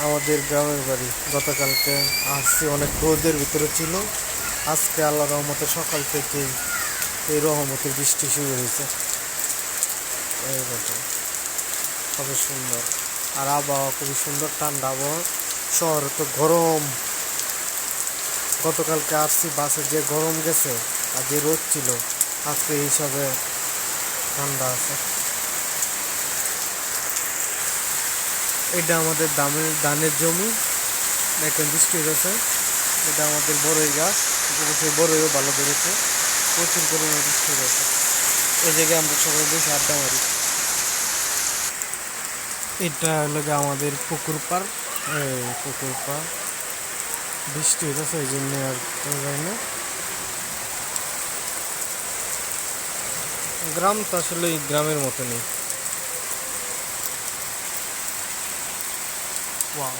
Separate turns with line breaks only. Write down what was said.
আমাদের গ্রামের বাড়ি। গতকালকে আসছি, অনেক রোদের ভিতরে ছিল। আজকে আল্লাহ রহমতে সকাল থেকেই এই রহমতের বৃষ্টি শুরু হয়েছে। এই দেখেন কত সুন্দর, আর আবহাওয়া খুবই সুন্দর, ঠান্ডা আবহাওয়া। শহরে তো গরম। গতকালকে আসছি, বাসে যে গরম গেছে আর যে রোদ ছিল, আজকে এই হিসাবে ঠান্ডা আছে। এটা আমাদের ধানের জমি। দেখেন বৃষ্টি হয়েছে। এটা আমাদের বড়ই গাছ, সেই বড়ইও ভালো ধরেছে, প্রচুর পরিমাণে বৃষ্টি হয়েছে। এই জায়গায় আমরা সবাই বসে আড্ডা মারি। এটা হলো গিয়ে আমাদের পুকুর পাড়। এই পুকুর পাড়, বৃষ্টি হয়েছে এই জন্য আর কেউ যায় না। গ্রাম তো আসলে এই গ্রামের মতো নেই। ওয়াও।